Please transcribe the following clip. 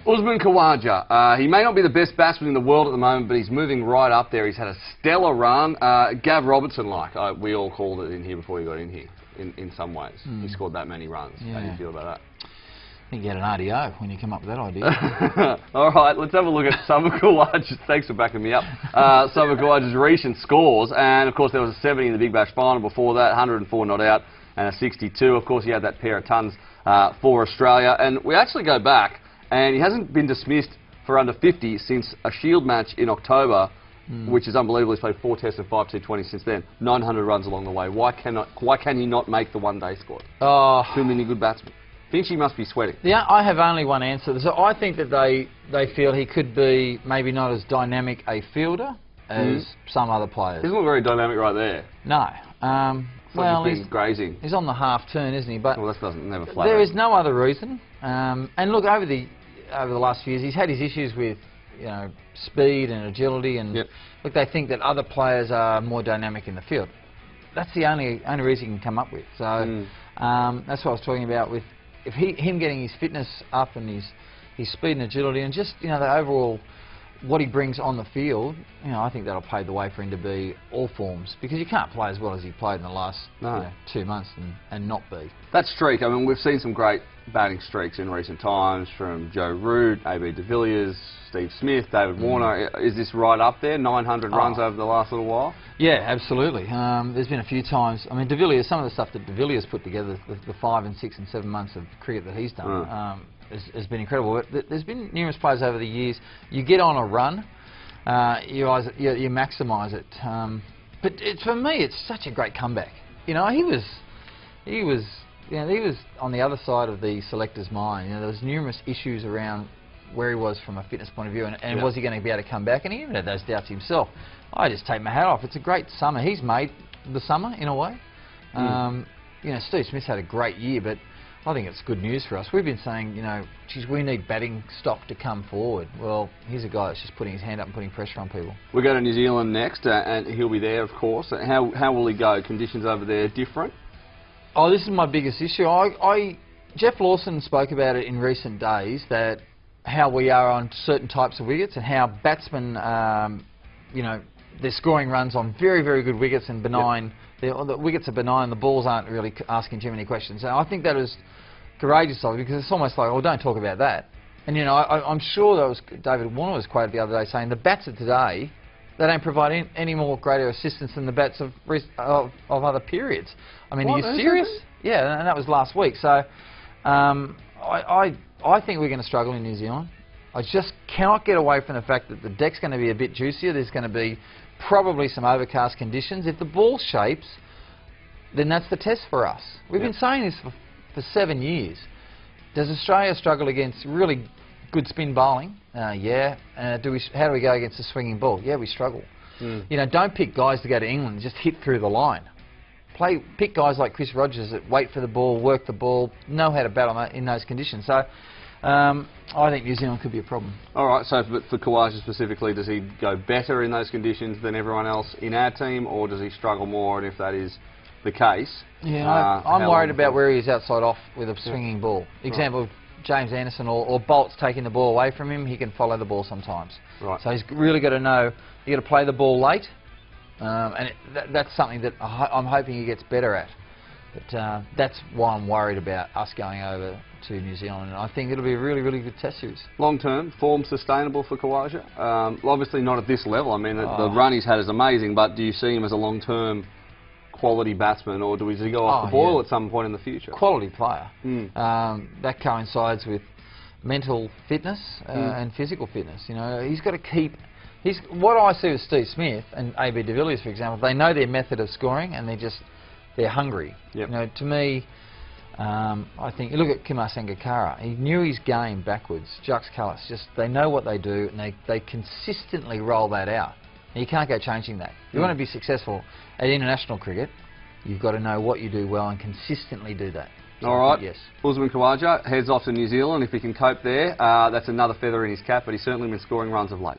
Usman Khawaja, he may not be the best batsman in the world at the moment, but he's moving right up there. He's had a stellar run, Gav Robertson-like. We all called it in here before he got in here, in some ways. He scored that many runs. Yeah. How do you feel about that? I think you had an RDO when you came up with that idea. All right, let's have a look at some of Khawaja's. Thanks for backing me up. Some of Khawaja's recent scores, and of course there was a 70 in the Big Bash final before that, 104 not out, and a 62. Of course, he had that pair of tons for Australia, and we actually go back, and he hasn't been dismissed for under 50 since a Shield match in October, which is unbelievable. He's played 4 tests and 5 T20 since then. 900 runs along the way. Why can he not make the one-day squad? Too many good batsmen. Finchie must be sweating. Yeah, I have only one answer. So I think that they feel he could be maybe not as dynamic a fielder as some other players. He's not very dynamic right there. No. Well, he's grazing. He's on the half turn, isn't he? But well, that never flatter. There is no other reason. And look, over the last few years, he's had his issues with speed and agility, and look, they think that other players are more dynamic in the field. That's the only reason he can come up with. So that's what I was talking about with him getting his fitness up and his speed and agility, and just the overall what he brings on the field. I think that'll pave the way for him to be all forms, because you can't play as well as he played in the last 2 months and not be. That streak, I mean, we've seen some great batting streaks in recent times from Joe Root, AB de Villiers, Steve Smith, David Warner. Is this right up there, 900 runs over the last little while? Yeah, absolutely. There's been a few times. I mean, de Villiers, some of the stuff that de Villiers put together, the 5 and 6 and 7 months of cricket that he's done, has been incredible. But there's been numerous players over the years. You get on a run, you maximise it. But for me, it's such a great comeback. He was on the other side of the selector's mind. There was numerous issues around where he was from a fitness point of view, and was he going to be able to come back? And he even had those doubts himself. I just take my hat off. It's a great summer. He's made the summer in a way. Steve Smith's had a great year, but I think it's good news for us. We've been saying, geez, we need batting stock to come forward. Well, here's a guy that's just putting his hand up and putting pressure on people. We go to New Zealand next, and he'll be there, of course. How will he go? Conditions over there different? Oh, this is my biggest issue. Jeff Lawson spoke about it in recent days, that how we are on certain types of wickets and how batsmen, they're scoring runs on very, very good wickets and benign. The wickets are benign, the balls aren't really asking too many questions. And I think that is courageous of him, because it's almost like, well, don't talk about that. And I'm sure that was David Warner was quoted the other day saying the bats of today, they don't provide any more greater assistance than the bats of other periods. I mean, are you serious? Yeah, and that was last week. So I think we're going to struggle in New Zealand. I just cannot get away from the fact that the deck's going to be a bit juicier. There's going to be probably some overcast conditions. If the ball shapes, then that's the test for us. We've been saying this for 7 years. Does Australia struggle against really good spin bowling? Yeah. How do we go against a swinging ball? Yeah, we struggle. Don't pick guys to go to England and just hit through the line. Pick guys like Chris Rogers that wait for the ball, work the ball, know how to battle in those conditions. So I think New Zealand could be a problem. All right, so for Khawaja specifically, does he go better in those conditions than everyone else in our team, or does he struggle more? And if that is the case, I'm worried about where he is outside off with a swinging ball. Example, James Anderson or Bolt's taking the ball away from him, he can follow the ball sometimes. Right. So he's really got to know, you got to play the ball late, and that's something that I'm hoping he gets better at. But that's why I'm worried about us going over to New Zealand, and I think it'll be a really, really good test series. Long term, form sustainable for Khawaja? Obviously not at this level. I mean, the run he's had is amazing, but do you see him as a long-term quality batsman, or does he go off the boil at some point in the future? Quality player. That coincides with mental fitness and physical fitness. He's got to keep... what I see with Steve Smith and AB de Villiers, for example, they know their method of scoring, and they're hungry. To me, I think, you look at Kumar Sangakkara, he knew his game backwards. Jux Cullis, they know what they do, and they consistently roll that out. And you can't go changing that. If you want to be successful at international cricket, you've got to know what you do well and consistently do that. So all right, yes. Usman Khawaja heads off to New Zealand. If he can cope there, that's another feather in his cap, but he's certainly been scoring runs of late.